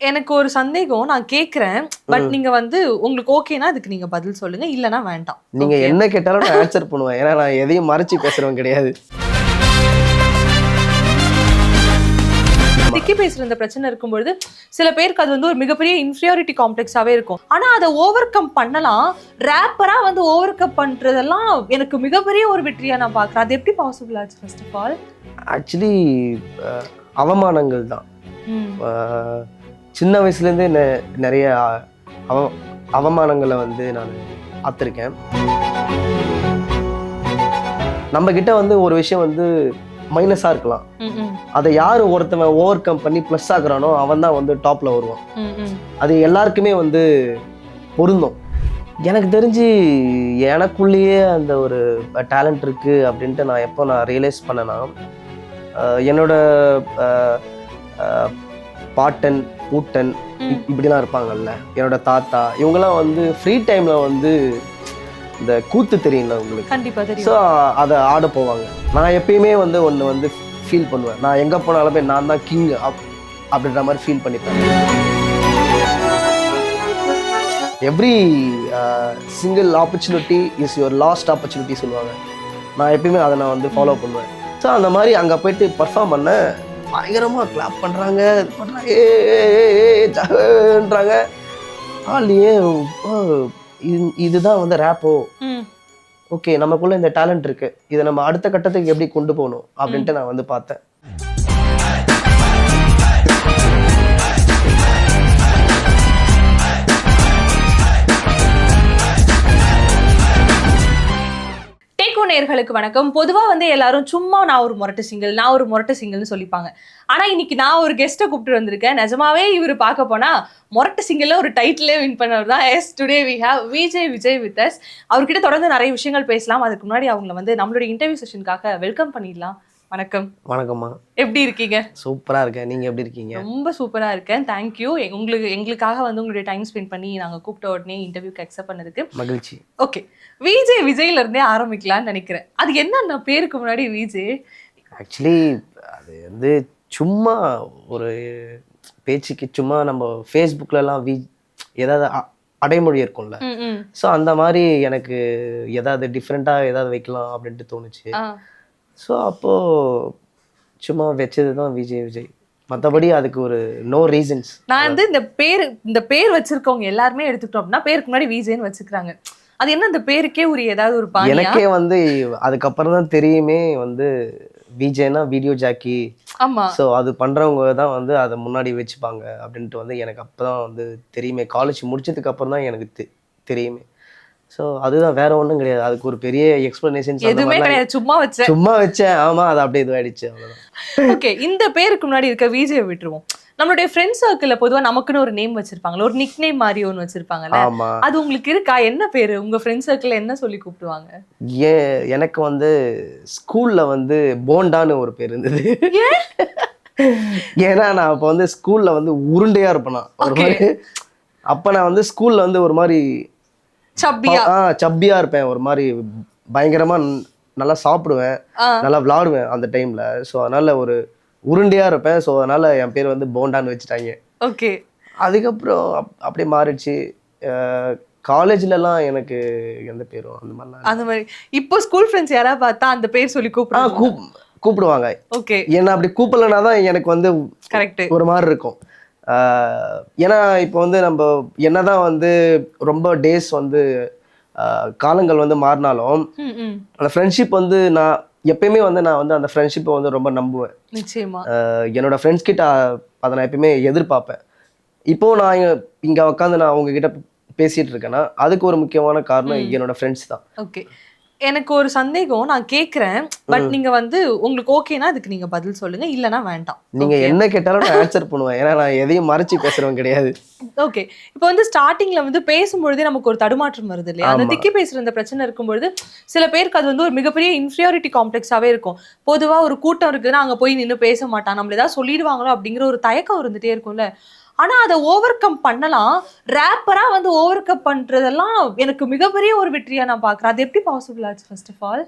எனக்கு ஒரு சந்தேகம் நான் கேக்குறேன். பட் நீங்க வந்து உங்களுக்கு ஓகேனா அதுக்கு நீங்க பதில் சொல்லுங்க. இல்லனா வேண்டாம். நீங்க என்ன கேட்டாலும் நான் ஆன்சர் பண்ணுவேன். ஏன்னா நான் எதையும் மறைச்சு பேசுறவன் கிடையாது. திக்கி பேசுற இந்த பிரச்சனை இருக்கும்போது சில பேருக்கு அது வந்து ஒரு மிகப்பெரிய இன்ஃபீரியாரிட்டி காம்ப்ளெக்ஸாவே இருக்கும். ஆனா அதை ஓவர் கம் பண்ணலாம். ரேப்பரா வந்து ஓவர் கம் பண்றதெல்லாம் எனக்கு மிகப்பெரிய ஒரு வெற்றியா நான் பாக்குறேன். அது எப்படி பாசிபிள் ஆச்சு ஃபர்ஸ்ட் ஆஃப் ஆல்? ஆக்சுவலி அவமானங்கள் தான். சின்ன வயசுலேருந்தே நிறைய அவமானங்களை வந்து நான் பார்த்துருக்கேன். நம்ம கிட்ட வந்து ஒரு விஷயம் வந்து மைனஸா இருக்கலாம். அதை யாரு ஒருத்தவன் ஓவர் கம் பண்ணி பிளஸ் ஆகுறானோ அவன் தான் வந்து டாப்ல வருவான். அது எல்லாருக்குமே வந்து பொருந்தும். எனக்கு தெரிஞ்சு எனக்குள்ளேயே அந்த ஒரு டேலண்ட் இருக்கு அப்படின்ட்டு நான் எப்போ ரியலைஸ் பண்ணேன்னா, என்னோட பாட்டன் பூட்டன் இப்படிலாம் இருப்பாங்கல்ல, என்னோட தாத்தா இவங்கெல்லாம் வந்து ஃப்ரீ டைம்ல வந்து இந்த கூத்து தெரியும்ல உங்களுக்கு, கண்டிப்பா தெரியும். ஸோ அதை ஆட போவாங்க. நான் எப்பயுமே வந்து ஒன்று வந்து ஃபீல் பண்ணுவேன், நான் எங்கே போனாலுமே நான் தான் கிங் அப்படின்ற மாதிரி ஃபீல் பண்ணிப்பேன். Every single opportunity is your last opportunity சொல்லுவாங்க. நான் எப்பயுமே அதை நான் வந்து ஃபாலோ பண்ணுவேன். ஸோ அந்த மாதிரி அங்கே போயிட்டு பர்ஃபார்ம் பண்ண பயங்கரமாக கிளாப் பண்ணுறாங்க, இது பண்ணுறாங்க, ஏன்றாங்க. ஆள்லையே இதுதான் வந்து ரேப்போ, ஓகே நமக்குள்ள இந்த டேலண்ட் இருக்கு, இதை நம்ம அடுத்த கட்டத்துக்கு எப்படி கொண்டு போகணும் அப்படின்ட்டு நான் வந்து பார்த்தேன். நேயர்களுக்கு வணக்கம். பொதுவா வந்து எல்லாரும் சும்மா நான் ஒரு முரட்டு சிங்கிள்னு சொல்லிப்பாங்க. ஆனா இன்னைக்கு நான் ஒரு கெஸ்ட்டை கூப்பிட்டு வந்திருக்கேன். நிஜமாவே இவர் பார்க்க போனா முரட்டு சிங்கிள்ல ஒரு டைட்டிலே வின் பண்ணவர் தான். Yes, today we have Vijay with us. அவர்கிட்ட தொடர்ந்து நிறைய விஷயங்கள் பேசலாம். அதுக்கு முன்னாடி அவங்களை வந்து நம்மளுடைய இன்டர்வியூ செஷனுக்காக வெல்கம் பண்ணிடலாம். வணக்கம். வணக்கம்மா, எப்படி இருக்கீங்க? சூப்பரா இருக்கேன், நீங்க எப்படி இருக்கீங்க? ரொம்ப சூப்பரா இருக்கேன், தேங்க்யூ. எங்களுக்காக வந்து உங்களுடைய டைம் ஸ்பெண்ட் பண்ணி நாங்க கூப்பிட்ட உடனே இன்டர்வியூக்கு அக்செப்ட் பண்ணதுக்கு மகிழ்ச்சி. ஓகே, விஜய்ல இருந்தே ஆரம்பிக்கலாம்னு நினைக்கிறேன். அது என்ன பேருக்கு முன்னாடி விஜய்? ஆக்சுவலி அது வந்து சும்மா ஒரு பேச்சுக்கு, சும்மா நம்ம ஃபேஸ்புக்லலாம் ஏதாவது அடைமொழி இருக்கும்ல, ஸோ அந்த மாதிரி எனக்கு ஏதாவது டிஃப்ரெண்ட்டாக ஏதாவது வைக்கலாம் அப்படின்ட்டு தோணுச்சு. ஸோ அப்போது சும்மா வச்சது தான் விஜய். மற்றபடி அதுக்கு ஒரு நோ ரீசன்ஸ். நான் வந்து இந்த பேர் வச்சிருக்கவங்க எல்லாருமே எடுத்துக்கிட்டோம் அப்படின்னா பேருக்கு முன்னாடி விஜய்னு வச்சுக்கிறாங்க. அது என்ன இந்த பேருக்கே உரிய ஏதாவது ஒரு பாணியா? எனக்கே வந்து அதுக்கப்புறம் தான் தெரியுமே வந்து விஜய்னா வீடியோ ஜாக்கி. ஆமா. ஸோ அது பண்ணுறவங்க தான் வந்து அதை முன்னாடி வச்சுப்பாங்க அப்படின்ட்டு வந்து எனக்கு அப்போ தான் வந்து தெரியுமே. காலேஜ் முடிச்சதுக்கு அப்புறம் தான் எனக்கு தெரியுமே. ஸோ அதுதான், வேற ஒன்றும் கிடையாது. அதுக்கு ஒரு பெரிய எக்ஸ்பிளனேஷன் எதுவுமே கிடையாது, சும்மா வச்சேன். ஆமா, அது அப்படியே இதுவாயிடுச்சு, அவ்வளோதான். ஓகே, இந்த பேருக்கு முன்னாடி இருக்க விஜய் விட்டுருவோம். நம்மளுடைய ஃப்ரெண்ட் சர்க்கிள்ல பொதுவா நமக்குன்னு ஒரு நேம் வச்சிருப்பாங்கல்ல, ஒரு நிக் நேம் மாதிரி ஒன்று வச்சிருப்பாங்கல்ல, அது உங்களுக்கு இருக்கா? என்ன பேரு உங்க ஃப்ரெண்ட் சர்க்கிள்ல என்ன சொல்லி கூப்பிடுவாங்க? எனக்கு வந்து ஸ்கூல்ல வந்து போண்டான்னு ஒரு பேர் இருந்தது. ஏன்னா நான் அப்போ வந்து ஸ்கூல்ல வந்து உருண்டையா இருப்பேன். ஒரு மாதிரி அப்ப நான் வந்து ஸ்கூல்ல வந்து ஒரு மாதிரி சப்பியா இருப்பேன். ஒரு மாதிரி பயங்கரமா நல்லா சாப்பிடுவேன், நல்லா விளையாடுவேன் அந்த டைம்ல. ஸோ அதனால ஒரு உருண்டையா இருப்பேன். ஸோ அதனால என் பேர் வந்து போண்டான்னு வச்சுட்டாங்க. ஓகே. அதுக்கப்புறம் அப்படியே மாறிடுச்சு. காலேஜ்லலாம் எனக்கு எந்த பேரும் அந்த மாதிரி இப்போ ஸ்கூல் ஃப்ரெண்ட்ஸ் யாராவது பார்த்தா அந்த பேர் சொல்லி கூப்பிடுவாங்க. ஓகே. ஏன்னா அப்படி கூப்பிடலனா தான் எனக்கு வந்து கரெக்ட் ஒரு மாதிரி இருக்கும். ஏன்னா இப்போ வந்து நம்ம என்னதான் வந்து ரொம்ப டேஸ் வந்து காலங்கள் வந்து மாறினாலும் அந்த ஃப்ரெண்ட்ஷிப் வந்து நான் எப்பயுமே வந்து அந்த ஃப்ரெண்ட்ஷிப்பை வந்து ரொம்ப நம்புவேன். நிச்சயமா. என்னோட ஃப்ரெண்ட்ஸ் கிட்ட அதை நான் எப்பயுமே எதிர்பார்ப்பேன். இப்போ நான் இங்க உட்காந்து நான் உங்ககிட்ட பேசிட்டு இருக்கேன்னா அதுக்கு ஒரு முக்கியமான காரணம் என்னோட ஃப்ரெண்ட்ஸ் தான். ஓகே, எனக்கு ஒரு சந்தேகம் நான் கேக்குறேன். பட் நீங்க வந்து உங்களுக்கு ஓகேனா அதுக்கு நீங்க பதில் சொல்லுங்க, இல்லனா வேண்டாம். நீங்க என்ன கேட்டாலும் நான் ஆன்சர் பண்ணுவேன். ஏன்னா நான் எதையும் மறைச்சு பேசுறவன் கிடையாது. ஓகே, இப்போ வந்து ஸ்டார்டிங்ல வந்து பேசும்பொழுதே நமக்கு ஒரு தடுமாற்றம் வருது இல்லையா? அந்த திக்கி பேசுற இந்த பிரச்சனை இருக்கும்பொழுது சில பேருக்கு அது வந்து ஒரு மிகப்பெரிய இன்ஃபீரியாரிட்டி காம்ப்ளெக்ஸாவே இருக்கும். பொதுவா ஒரு கூட்டம் இருக்குன்னா அங்க போய் நின்று பேச மாட்டான், நம்மள ஏதாவது சொல்லிடுவாங்களோ அப்படிங்கிற ஒரு தயக்கம் இருந்துட்டே இருக்கும்ல. ஆனா அதை ஓவர் கம் பண்ணலாம். ரேப்பரா வந்து ஓவர் கம் பண்றதெல்லாம் எனக்கு மிகப்பெரிய ஒரு வெற்றியா நான் பாக்குறேன். அது எப்படி பாசிபிள் ஆச்சு ஃபர்ஸ்ட் ஆஃப் ஆல்?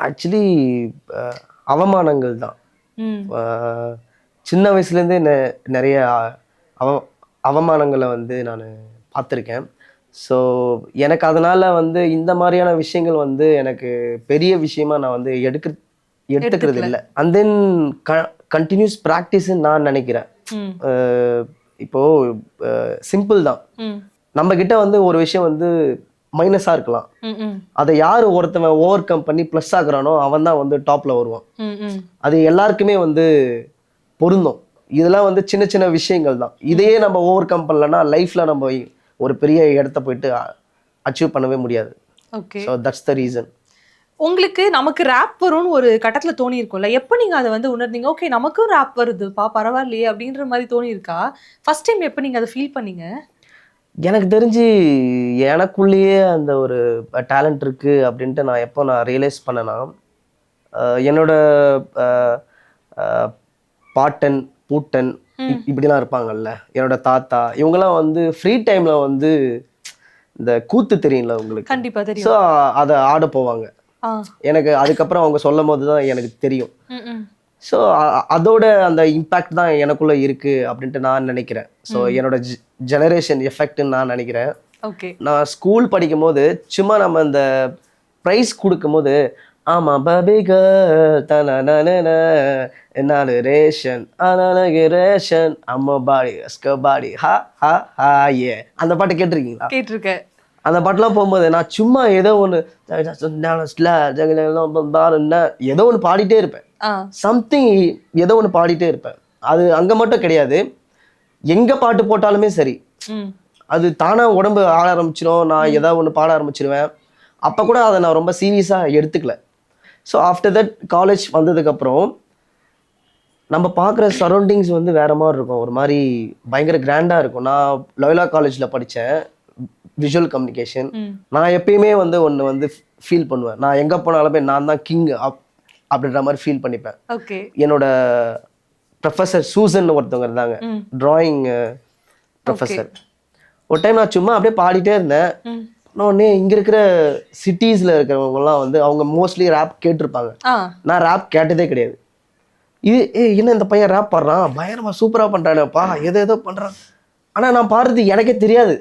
ஆக்சுவலி அவமானங்கள் தான். சின்ன வயசுலேருந்தே நிறைய அவமானங்களை வந்து நான் பார்த்துருக்கேன். ஸோ எனக்கு அதனால வந்து இந்த மாதிரியான விஷயங்கள் வந்து எனக்கு பெரிய விஷயமா நான் வந்து எடுத்துக்கிறது இல்லை. அண்ட் தென் கண்டினியூஸ் ப்ராக்டிஸ்ன்னு நான் நினைக்கிறேன். இப்போ சிம்பிள் தான். நம்ம கிட்ட வந்து ஒரு விஷயம் வந்து மைனஸா இருக்கலாம், அதை யாரு ஒருத்தவன் ஓவர் கம் பண்ணி ப்ளஸ் ஆகுறானோ அவன் தான் வந்து டாப்ல வருவான். அது எல்லாருக்குமே வந்து பொருந்தும். இதெல்லாம் வந்து சின்ன சின்ன விஷயங்கள் தான். இதையே நம்ம ஓவர் கம் பண்ணலன்னா லைஃப்ல நம்ம ஒரு பெரிய இடத்த போயிட்டு அச்சீவ் பண்ணவே முடியாது. Okay, so that's the reason. உங்களுக்கு நமக்கு ரேப் வரும்னு ஒரு கட்டத்துல தோணி இருக்கும்ல, எப்போ நீங்க அதை வந்து உணர்ந்தீங்க? ஓகே, நமக்கும் ரேப் வருதுப்பா, பரவாயில்லையே அப்படின்ற மாதிரி தோணி இருக்கா? ஃபர்ஸ்ட் டைம் எப்போ நீங்க அதை ஃபீல் பண்ணீங்க? எனக்கு தெரிஞ்சு எனக்குள்ளேயே அந்த ஒரு டேலண்ட் இருக்கு அப்படின்ட்டு நான் ரியலைஸ் பண்ணேன்னா, என்னோட பாட்டன் பூட்டன் இப்படிலாம் இருப்பாங்கல்ல, என்னோட தாத்தா இவங்கெல்லாம் வந்து ஃப்ரீ டைம்ல வந்து இந்த கூத்து தெரியும்ல உங்களுக்கு? கண்டிப்பா தெரியும். ஸோ அதை ஆட போவாங்க. எனக்கு அதுக்கப்புறம் அவங்க சொல்லும் போது தான் எனக்கு தெரியும். ஸோ அதோட அந்த இம்பேக்ட் தான் எனக்குள்ள இருக்கு அப்படின்ட்டு நான் நினைக்கிறேன். ஸோ என்னோட ஜெனரேஷன் எஃபெக்ட்னு நான் நினைக்கிறேன். நான் ஸ்கூல் படிக்கும் போது சும்மா நம்ம இந்த ப்ரைஸ் கொடுக்கும் போது ஆமா பபிக என்னால ரேஷன் ரேஷன் அம்மா பாடி பாடி ஹா ஹா ஹா ஏ அந்த பாட்டு கேட்டிருக்கீங்களா? கேட்டிருக்கேன். அந்த பாட்டுலாம் போகும்போது நான் சும்மா ஏதோ ஒன்று ஏதோ ஒன்று பாடிட்டே இருப்பேன். சம்திங் ஏதோ ஒன்று பாடிட்டே இருப்பேன். அது அங்க மட்டும் கிடையாது, எங்க பாட்டு போட்டாலுமே சரி அது தானா உடம்பு ஆட ஆரம்பிச்சிடும். நான் ஏதாவது ஒன்று பாட ஆரம்பிச்சிருவேன். அப்போ கூட அதை நான் ரொம்ப சீரியஸாக எடுத்துக்கல. ஸோ ஆஃப்டர் தட் காலேஜ் வந்ததுக்கப்புறம் நம்ம பார்க்குற சரௌண்டிங்ஸ் வந்து வேற மாதிரி இருக்கும், ஒரு மாதிரி பயங்கர கிராண்டாக இருக்கும். நான் லோயலா காலேஜில் படித்தேன் விஷுவல் கம்யூனிகேஷன். நான் எப்பயுமே வந்து ஒன்று வந்து ஃபீல் பண்ணுவேன், நான் எங்கே போனாலுமே நான் தான் கிங் அப்படின்ற மாதிரி ஃபீல் பண்ணிப்பேன். என்னோட ப்ரொஃபஸர் சூசன் ஒருத்தவங்க இருந்தாங்க, டிராயிங் ப்ரொஃபஸர். ஒரு டைம் நான் சும்மா அப்படியே பாடிட்டே இருந்தேன். உடனே இங்க இருக்கிற சிட்டிஸ்ல இருக்கிறவங்கலாம் வந்து அவங்க மோஸ்ட்லி ரேப் கேட்டிருப்பாங்க. நான் ரேப் கேட்டதே கிடையாது. இது என்ன இந்த பையன் ரேப் பாடுறான், பயங்கரமா சூப்பரா பண்றானேப்பா, ஏதோ பண்றான். ஆனா நான் பாடுறது எனக்கே தெரியாது.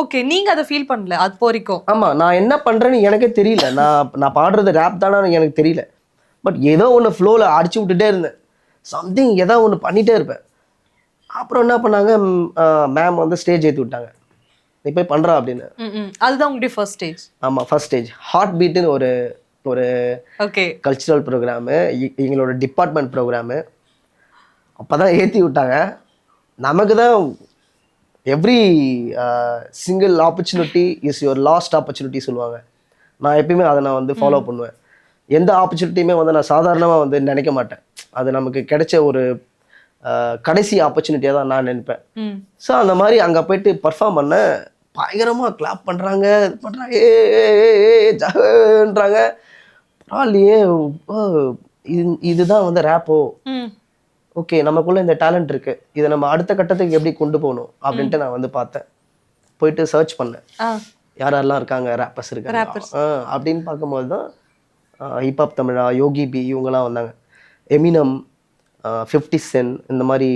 ஓகே, நீங்க அதை ஃபீல் பண்ணல அது வரைக்கும்? ஆமா, நான் என்ன பண்றேன்னு எனக்கே தெரியல. நான் பாடுறது ரேப் தானே எனக்கு தெரியல. பட் ஏதோ ஒன்று ஃப்ளோவில் அடிச்சு விட்டுட்டே இருந்தேன். சம்திங் ஏதோ ஒன்று பண்ணிட்டே இருப்பேன். அப்புறம் என்ன பண்ணாங்க, மேம் வந்து ஸ்டேஜ் ஏற்றி விட்டாங்க, நீ போய் பண்றா அப்படின்னு. அதுதான் உங்களுடைய ஃபர்ஸ்ட் ஸ்டேஜ்? ஆமா, ஃபர்ஸ்ட் ஸ்டேஜ். ஹார்ட் பீட்னு ஒரு கல்ச்சுரல் ப்ரோக்ராமு, எங்களோட டிபார்ட்மெண்ட் ப்ரோக்ராமு. அப்போதான் ஏற்றி விட்டாங்க. நமக்கு தான் every single opportunity is your last opportunity சொல்லுவாங்க. நான் எப்பயுமே அதை நான் வந்து ஃபாலோ பண்ணுவேன். எந்த ஆப்பர்ச்சுனிட்டியுமே வந்து நான் சாதாரணமாக வந்து நினைக்க மாட்டேன். அது நமக்கு கிடைச்ச ஒரு கடைசி ஆப்பர்ச்சுனிட்டியாக தான் நான் நினைப்பேன். ஸோ அந்த மாதிரி அங்கே போயிட்டு பர்ஃபார்ம் பண்ண, பயங்கரமாக கிளாப் பண்ணுறாங்க, இது பண்ணுறாங்க, ஜான்றாங்க. பரவாயில்லையே, இதுதான் வந்து ரேப்போ, ஓகே நமக்குள்ள இந்த டேலண்ட் இருக்கு, இதை நம்ம அடுத்த கட்டத்துக்கு எப்படி கொண்டு போகணும் அப்படின்ட்டு நான் வந்து பார்த்தேன். போயிட்டு சர்ச் பண்ணேன், யாரெல்லாம் இருக்காங்க, ரேப்பர்ஸ் இருக்காங்க அப்படின்னு பார்க்கும்போது தான் ஹிப்ஹாப் தமிழா, யோகி பி இவங்கெல்லாம் வந்தாங்க. எமினம், 50 சென்ட், இந்த மாதிரி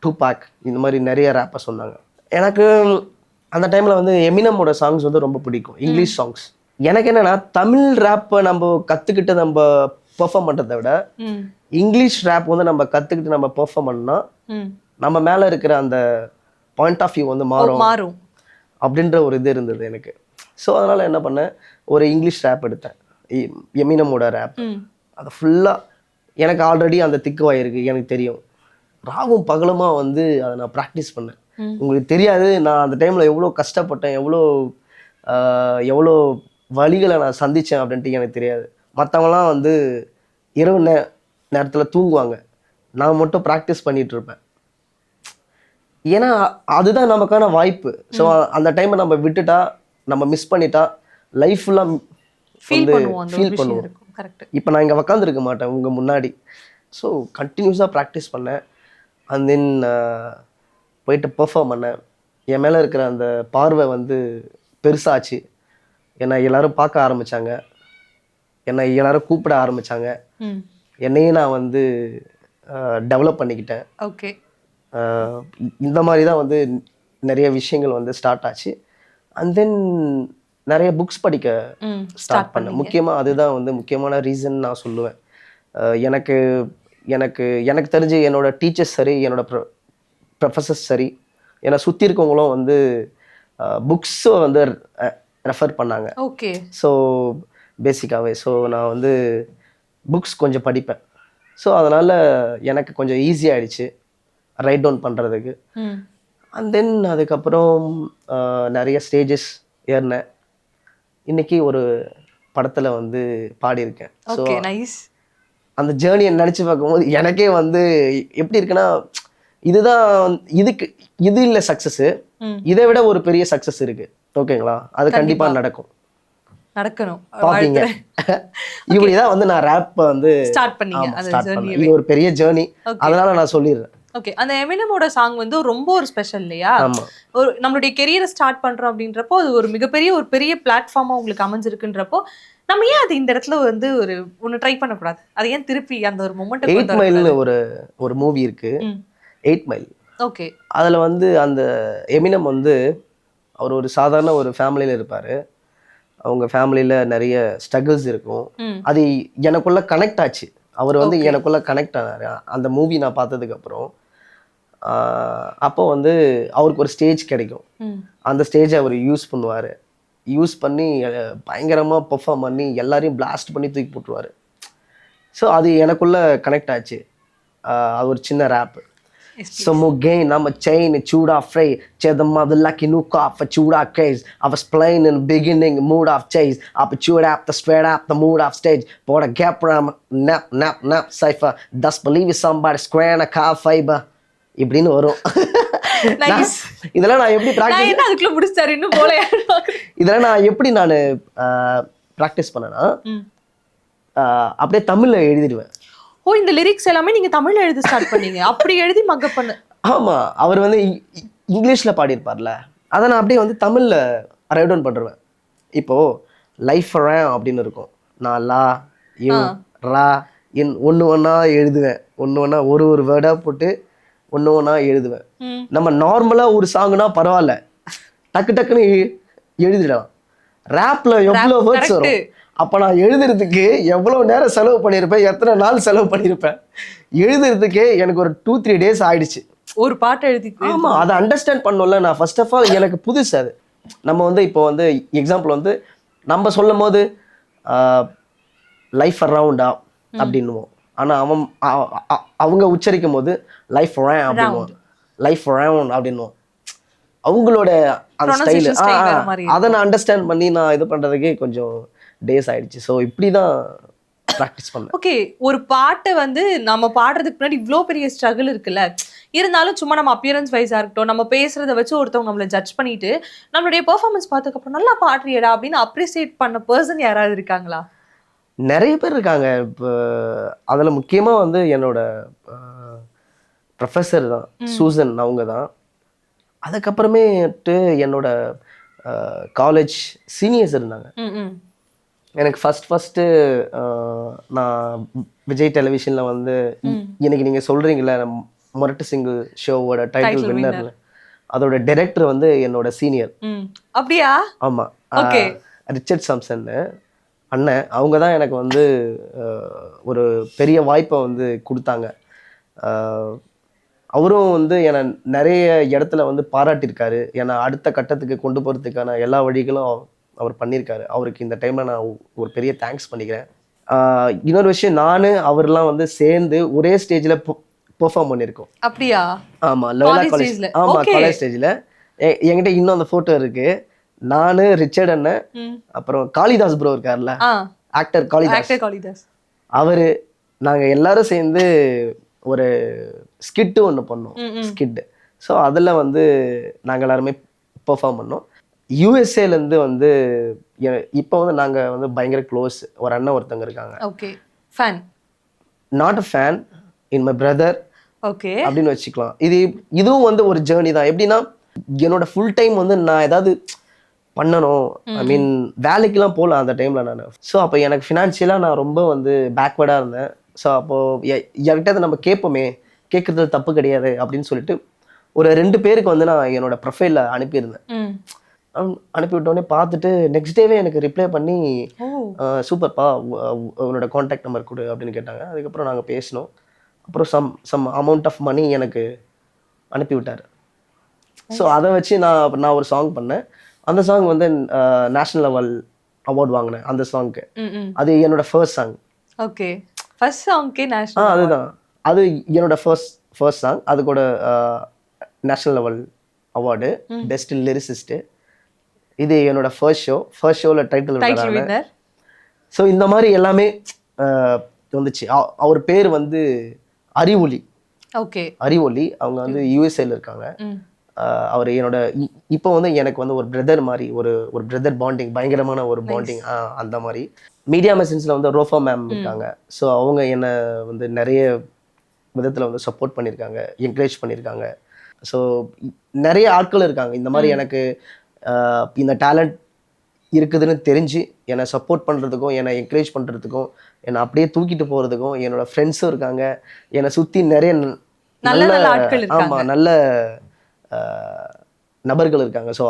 டூபாக், இந்த மாதிரி நிறைய ரேப்பர்ஸ் வந்தாங்க. எனக்கு அந்த டைமில் வந்து எமினமோட சாங்ஸ் வந்து ரொம்ப பிடிக்கும், இங்கிலீஷ் சாங்ஸ். எனக்கு என்னென்னா, தமிழ் ரேப்பை நம்ம கற்றுக்கிட்டு நம்ம பெர்ஃபார்ம் பண்ணுறதை விட இங்கிலீஷ் ரேப் வந்து நம்ம கற்றுக்கிட்டு நம்ம பெர்ஃபார்ம் பண்ணோம்னா நம்ம மேலே இருக்கிற அந்த பாயிண்ட் ஆஃப் வியூ வந்து மாறும் அப்படின்ற ஒரு இது இருந்தது எனக்கு. ஸோ அதனால் என்ன பண்ணேன், ஒரு இங்கிலீஷ் ரேப் எடுத்தேன், எமினமோட ரேப். அதை ஃபுல்லாக எனக்கு ஆல்ரெடி அந்த திக்குவாய் இருக்குது, எனக்கு தெரியும். ராவும் பகலுமா வந்து அதை நான் ப்ராக்டிஸ் பண்ணேன். உங்களுக்கு தெரியாது நான் அந்த டைமில் எவ்வளோ கஷ்டப்பட்டேன், எவ்வளோ வழிகளை நான் சந்தித்தேன் அப்படின்ட்டு எனக்கு தெரியாது. மற்றவங்களாம் வந்து இரவு நேரத்தில் தூங்குவாங்க, நான் மட்டும் ப்ராக்டிஸ் பண்ணிகிட்டு இருப்பேன். ஏன்னா அதுதான் நமக்கான வாய்ப்பு. ஸோ அந்த டைமை நம்ம விட்டுட்டா, நம்ம மிஸ் பண்ணிட்டா லைஃப் ஃபுல்லாக ஃபீல் பண்ணுவோம். இப்போ நான் இங்கே உக்காந்துருக்க மாட்டேன் உங்கள் முன்னாடி. ஸோ கண்டினியூஸாக ப்ராக்டிஸ் பண்ணேன். அண்ட் தென் போயிட்டு பெர்ஃபார்ம் பண்ணேன். என் மேலே இருக்கிற அந்த பார்வை வந்து பெருசாச்சு. என்னை எல்லோரும் பார்க்க ஆரம்பித்தாங்க, என்னை எல்லோரும் கூப்பிட ஆரம்பித்தாங்க. என்னையும் நான் வந்து டெவலப் பண்ணிக்கிட்டேன். ஓகே, இந்த மாதிரி தான் வந்து நிறைய விஷயங்கள் வந்து ஸ்டார்ட் ஆச்சு. அண்ட் தென் நிறைய புக்ஸ் படிக்க ஸ்டார்ட் பண்ணேன். முக்கியமாக அதுதான் வந்து முக்கியமான ரீசன் நான் சொல்லுவேன். எனக்கு எனக்கு எனக்கு தெரிஞ்சு என்னோட டீச்சர்ஸ் சரி, என்னோட ப்ரொஃபஸர்ஸ் சரி, என்னை சுற்றி இருக்கவங்களும் வந்து புக்ஸை வந்து ரெஃபர் பண்ணாங்க. ஓகே. ஸோ பேசிக்காகவே நான் வந்து புக்ஸ் கொஞ்சம் படிப்பேன். ஸோ அதனால் எனக்கு கொஞ்சம் ஈஸியாகிடுச்சு ரைட் டவுன் பண்ணுறதுக்கு. அண்ட் தென் அதுக்கப்புறம் நிறைய ஸ்டேஜஸ் ஏறினேன். இன்னைக்கு ஒரு படத்தில் வந்து பாடியிருக்கேன். ஸோ அந்த ஜேர்னியை நினச்சி பார்க்கும்போது எனக்கே வந்து எப்படி இருக்குன்னா, இதுதான் இது இல்லை சக்ஸஸ்ஸு, இதை விட ஒரு பெரிய சக்ஸஸ் இருக்குது. ஓகேங்களா? அது கண்டிப்பாக நடக்கணும், பாப்பீங்க. இப்படிதான் வந்து நான் ரேப் வந்து ஸ்டார்ட் பண்ணீங்க. இது ஒரு பெரிய ஜேர்னி, அதனால நான் சொல்லிடுறேன். ஓகே. அந்த எமினமோட சாங் வந்து ரொம்ப ஒரு ஸ்பெஷல் இல்லையா? ஒரு நம்மளுடைய கெரியரை ஸ்டார்ட் பண்றோம் அப்படின்றப்போ அது ஒரு பெரிய பிளாட்ஃபார்மா உங்களுக்கு அமைஞ்சிருக்குன்றப்போ நம்ம ஏன் அது இந்த இடத்துல வந்து ஒன்னு ட்ரை பண்ணக்கூடாது? அதை ஏன் திருப்பி அந்த ஒரு மொமெண்ட்? 8 மைல்னு ஒரு மூவி இருக்கு, 8 மைல். ஓகே. அதுல வந்து அந்த எமினம் வந்து அவர் ஒரு சாதாரண ஒரு ஃபேமிலியில இருப்பாரு. அவங்க ஃபேமிலியில நிறைய ஸ்ட்ரகிள்ஸ் இருக்கும். அது எனக்குள்ள கனெக்ட் ஆச்சு. அவர் வந்து எனக்குள்ள கனெக்ட் ஆனாரு அந்த மூவி நான் பார்த்ததுக்கு அப்புறம். அப்போ வந்து அவருக்கு ஒரு ஸ்டேஜ் கிடைக்கும். அந்த ஸ்டேஜை அவர் யூஸ் பண்ணி பயங்கரமாக பெர்ஃபார்ம் பண்ணி எல்லாரையும் பிளாஸ்ட் பண்ணி தூக்கி போட்டுருவார். ஸோ அது எனக்குள்ள கனெக்ட் ஆச்சு. அது ஒரு சின்ன wrap. Some again, I'm a chain and chewed off freight. Check the mother like you knew cop for chewed off case. I was playing in the beginning, mood off chase. I put chewed up the straight up the mood off stage. Bought a gap around nap cipher. Thus believe it's somebody squaring a car fiber. இப்படின்னு வரும். இதெல்லாம் நான் எப்படி இதெல்லாம் நான் எப்படி நான் practice பண்ணேன்னா, அப்படியே தமிழ்ல எழுதிடுவேன். ஓ, இந்த லிரிக்ஸ் எல்லாமே நீங்க தமிழ்ல எழுதி ஸ்டார்ட் பண்ணீங்க? அப்படி எழுதி மக்கப் பண்ண? ஆமா, அவர் வந்து இங்கிலீஷ்ல பாடியிருப்பார்ல, அதை நான் அப்படியே வந்து தமிழ்ல ரைட் டவுன் பண்ணுவேன். இப்போ லைஃப் அப்படின்னு இருக்கும். நான் லா யூ ரா இன் ஒன்று ஒன்றா எழுதுவேன். ஒரு வேர்டா போட்டு ஒன்று எழுதுவேன். நம்ம நார்மலா ஒரு சாங்னா பரவாயில்ல, டக்குன்னு எழுதிடலாம். ரேப்ல எவ்வளோ வேர்ட்ஸ் வரும். அப்போ நான் எழுதுறதுக்கு எவ்வளோ நேரம் செலவு பண்ணியிருப்பேன், எத்தனை நாள் செலவு பண்ணியிருப்பேன். எழுதுறதுக்கே எனக்கு ஒரு 2-3 days ஆயிடுச்சு ஒரு பாட்டு எழுதி. ஆமா, அதை அண்டர்ஸ்டாண்ட் பண்ணல நான். ஃபர்ஸ்ட் ஆஃப் ஆல் எனக்கு புதுசு அது. நம்ம வந்து இப்போ வந்து எக்ஸாம்பிள் வந்து நம்ம சொல்லும் போது லைஃப் அரவுண்டா அப்படின்னுவோம். ஆனால் அவங்க உச்சரிக்கும் போது லைஃப் அப்படின்னுவோம், லைஃப் அரவுண்ட் அப்படின்னுவோம். அவங்களோட அந்த ஸ்டைலு அதை நான் அண்டர்ஸ்டாண்ட் பண்ணி நான் இது பண்ணுறதுக்கே கொஞ்சம் டேஸ் ஆயிடுச்சு. ஸோ இப்படி தான் ப்ராக்டிஸ் பண்ணேன். ஓகே. ஒரு பாட்டை வந்து நம்ம பாடுறதுக்கு முன்னாடி இவ்வளோ பெரிய ஸ்ட்ரகிள் இருக்குல்ல, இருந்தாலும் சும்மா நம்ம அப்பியரன்ஸ் வைஸாக இருக்கட்டும், நம்ம பேசுறத வச்சு ஒருத்தவங்க நம்மளை ஜட்ஜ் பண்ணிட்டு நம்மளுடைய பெர்ஃபார்மன்ஸ் பார்த்ததுக்கப்புறம் நல்லா பாடுறியடா அப்படின்னு அப்ரிசியேட் பண்ண பர்சன் யாராவது இருக்காங்களா? நிறைய பேர் இருக்காங்க. இப்போ அதில் முக்கியமாக வந்து என்னோட ப்ரொஃபஸர் தான், சூசன், அவங்க தான். அதுக்கப்புறமேட்டு என்னோட காலேஜ் சீனியர்ஸ் இருந்தாங்க. எனக்கு ஃபஸ்ட்டு நான் விஜய் டெலிவிஷனில் வந்து இன்னைக்கு நீங்கள் சொல்கிறீங்களே முரட்டு சிங்கிள் ஷோவோட டைட்டில் வின்னர், அதோட டைரக்டர் வந்து என்னோட சீனியர். அப்படியா? ஆமாம், ரிச்சர்ட் சாம்சன் அண்ணன். அவங்க தான் எனக்கு வந்து ஒரு பெரிய வாய்ப்பை வந்து கொடுத்தாங்க. அவரும் வந்து என்னை நிறைய இடத்துல வந்து பாராட்டியிருக்காரு. என்னை அடுத்த கட்டத்துக்கு கொண்டு போகிறதுக்கான எல்லா வழிகளும் அவர் பண்ணியிருக்காரு. அவருக்கு இந்த டைமில் நான் ஒரு பெரிய தேங்க்ஸ் பண்ணிக்கிறேன். இன்னொரு விஷயம், நான் அவர்லாம் வந்து சேர்ந்து ஒரே ஸ்டேஜில் பெர்ஃபார்ம் பண்ணியிருக்கோம். அப்படியா? ஆமாம், லெவலா காலேஜ். ஆமாம், காலேஜ் ஸ்டேஜில். என்கிட்ட இன்னும் அந்த ஃபோட்டோ இருக்குது. நான், ரிச்சர்ட் அண்ணன், அப்புறம் காளிதாஸ் ப்ரோ இருக்கார்ல, ஆக்டர் காளிதாஸ், அவர், நாங்கள் எல்லாரும் சேர்ந்து ஒரு ஸ்கிட்டு ஒன்று பண்ணோம், ஸ்கிட்டு. ஸோ அதில் வந்து நாங்கள் எல்லாருமே பெர்ஃபார்ம் பண்ணோம். யூஎஸ்ஏலேருந்து வந்து இப்போ வந்து நாங்கள் வந்து பயங்கர க்ளோஸ். ஒரு அண்ணன் ஒருத்தவங்க இருக்காங்க. Okay. Fan? Not a fan, in my brother. Okay, அப்படின்னு வச்சுக்கலாம். இதுவும் வந்து ஒரு ஜேர்னி தான். எப்படின்னா, என்னோட ஃபுல் டைம் வந்து நான் ஏதாவது பண்ணணும், ஐ மீன் வேலைக்கெல்லாம் போகல அந்த டைமில் நான். ஸோ அப்போ எனக்கு ஃபினான்ஷியலாக நான் ரொம்ப வந்து பேக்வேர்டாக இருந்தேன். ஸோ அப்போது யார்கிட்ட நம்ம கேட்போமே, கேட்குறது தப்பு கிடையாது அப்படின்னு சொல்லிட்டு ஒரு 2 பேருக்கு வந்து நான் என்னோட ப்ரொஃபைலில் அனுப்பியிருந்தேன். ம். அனுப்பி விட்டோடனே பார்த்துட்டு நெக்ஸ்ட் டேவே எனக்கு ரிப்ளை பண்ணி ஓ சூப்பர்ப்பா உன்னோட காண்டாக்ட் நம்பர் கொடு அப்படின்னு கேட்டாங்க. அதுக்கப்புறம் நாங்கள் பேசினோம். அப்புறம் சம் அமௌண்ட் ஆஃப் மணி எனக்கு அனுப்பி விட்டார். ஸோ அதை வச்சு நான் ஒரு சாங் பண்ணேன். அந்த சாங் வந்து நேஷ்னல் லெவல் அவார்ட் வாங்கினேன் அந்த சாங்க்கு. அது என்னோட ஃபர்ஸ்ட் சாங். ஓகே, ஃபர்ஸ்ட் சாங்க்கே நேஷனல். அதுதான், அது என்னோட ஃபர்ஸ்ட் சாங். அது கூட national level award best lyricist. இது என்னோட ஃபர்ஸ்ட் ஷோவில் டைட்டில் வின்னர். ஸோ இந்த மாதிரி எல்லாமே வந்துச்சு. அவர் பேர் வந்து அறிவொளி. ஓகே, அறிவொளி. அவங்க வந்து யூஎஸ்ஏல இருக்காங்க. அவர் என்னோட இப்போ வந்து எனக்கு வந்து ஒரு பிரதர் மாதிரி, ஒரு பிரதர் பாண்டிங், பயங்கரமான ஒரு பாண்டிங். அந்த மாதிரி மீடியா மெசன்ஸில் வந்து ரோஃபா மேம் இருக்காங்க. ஸோ அவங்க என்னை வந்து நிறைய விதத்தில் வந்து சப்போர்ட் பண்ணியிருக்காங்க, என்கரேஜ் பண்ணியிருக்காங்க. ஸோ நிறைய ஆட்கள் இருக்காங்க இந்த மாதிரி எனக்கு இந்த டேலண்ட் இருக்குதுன்னு தெரிஞ்சு என்னை சப்போர்ட் பண்ணுறதுக்கும், என்னை என்கரேஜ் பண்ணுறதுக்கும், என்னை அப்படியே தூக்கிட்டு போகிறதுக்கும் என்னோட ஃப்ரெண்ட்ஸும் இருக்காங்க. என்னை சுற்றி நிறைய நல்ல ஆட்கள் இருக்காங்க. ஆமாம், நல்ல நபர்கள் இருக்காங்க. ஸோ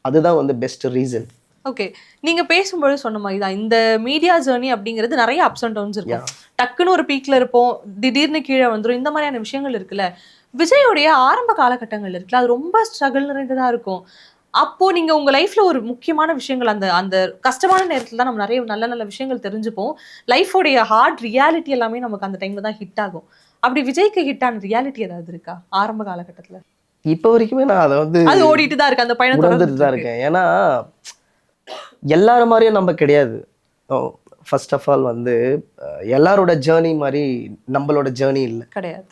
அதுதான் வந்து பெஸ்ட் ரீசன். ஓகே, நீங்க பேசும்போது சொன்ன மாதிரி தான் இந்த மீடியா ஜேர்னி அப்படிங்கிறது நிறைய அப்ஸ் அண்ட் டவுன்ஸ் இருக்கும். டக்குன்னு ஒரு பீக்ல இருப்போம், திடீர்னு கீழே வந்துடும். இந்த மாதிரியான விஷயங்கள் இருக்குல்ல. விஜயோடைய ஆரம்ப காலகட்டங்கள் இருக்குல்ல, அது ரொம்ப ஸ்ட்ரகிள் நிறைந்ததா இருக்கும். அப்போ நீங்க உங்க லைஃப்ல ஒரு முக்கியமான விஷயங்கள், அந்த அந்த கஷ்டமான நேரத்துல தான் நம்ம நிறைய நல்ல நல்ல விஷயங்கள் தெரிஞ்சுப்போம். லைஃபோடைய ஹார்ட் ரியாலிட்டி எல்லாமே நமக்கு அந்த டைம்ல தான் ஹிட் ஆகும். அப்படி விஜய்க்கு ஹிட் ஆன ரியாலிட்டி ஏதாவது இருக்கா ஆரம்ப காலகட்டத்துல? இப்போ வரைக்குமே நான் அதை வந்து அது ஓடிட்டு தான் இருக்கு, அந்த பயணம் தொடர்ந்துட்டு தான் இருக்கேன். ஏன்னா எல்லாரும் மாதிரியும் நம்ம கிடையாது. ஃபர்ஸ்ட் ஆஃப் ஆல் வந்து எல்லாரோட ஜேர்னி மாதிரி நம்மளோட ஜேர்னி இல்லை, கிடையாது.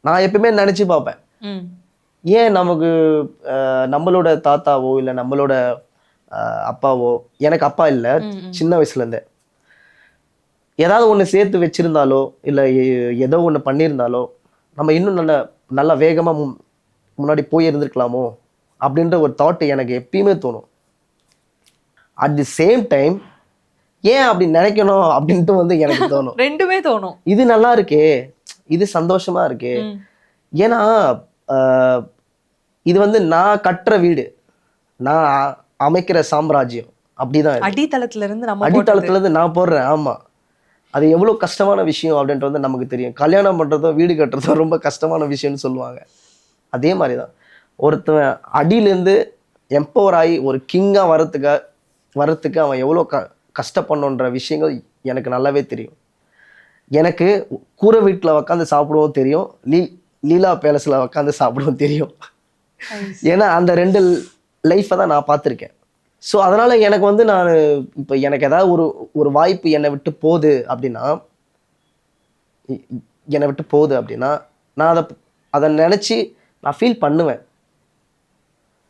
நான் எப்பவுமே நினைச்சு பார்ப்பேன், ஏன் நமக்கு நம்மளோட தாத்தாவோ இல்லை நம்மளோட அப்பாவோ, எனக்கு அப்பா இல்லை சின்ன வயசுலேருந்தே, ஏதாவது ஒன்று சேர்த்து வச்சிருந்தாலோ இல்லை ஏதோ ஒன்று பண்ணியிருந்தாலோ நம்ம இன்னும் நல்லா வேகமாக முன்னாடி போய் இருந்திருக்கலாமோ அப்படின்ற ஒரு தாட் எனக்கு எப்பயுமே தோணும். அட் தி சேம் டைம் ஏன் அப்படி நினைக்கணும் அப்படின்ட்டு வந்து எனக்கு தோணும். ரெண்டுமே தோணும். இது நல்லா இருக்கே, இது சந்தோஷமா இருக்கே. ஏன்னா இது வந்து நான் கட்டுற வீடு, நான் அமைக்கிற சாம்ராஜ்யம். அப்படிதான் அடித்தளத்துல இருந்து நான் போடுறேன். ஆமா, அது எவ்வளவு கஷ்டமான விஷயம் அப்படின்ட்டு வந்து நமக்கு தெரியும். கல்யாணம் பண்றதோ வீடு கட்டுறதோ ரொம்ப கஷ்டமான விஷயம்னு சொல்லுவாங்க. அதே மாதிரிதான் ஒருத்தன் அடியிலேருந்து எம்பவர் ஆகி ஒரு கிங்கா வரத்துக்கு அவன் எவ்வளோ கஷ்டப்படணுன்ற விஷயங்கள் எனக்கு நல்லாவே தெரியும். எனக்கு கூரை வீட்டில் உக்காந்து சாப்பிடவும் தெரியும், லீலா பேலஸில் உக்காந்து சாப்பிடவும் தெரியும். ஏன்னா அந்த 2 லைஃப்பை தான் நான் பார்த்துருக்கேன். ஸோ அதனால எனக்கு வந்து நான் இப்போ எனக்கு ஏதாவது ஒரு வாய்ப்பு என்னை விட்டு போகுது அப்படின்னா நான் அதை நினச்சி நான் ஃபீல் பண்ணுவேன்.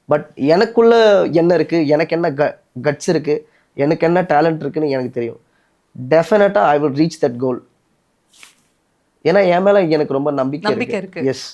பட் எனக்குள்ள என்ன இருக்குது, எனக்கு என்ன கட்ஸ் இருக்குது, எனக்கு என்ன டேலண்ட் இருக்குன்னு எனக்கு தெரியும். டெஃபினட்டாக I will reach that goal. ஏன்னா என் மேலே எனக்கு ரொம்ப நம்பிக்கை இருக்கு. எஸ்.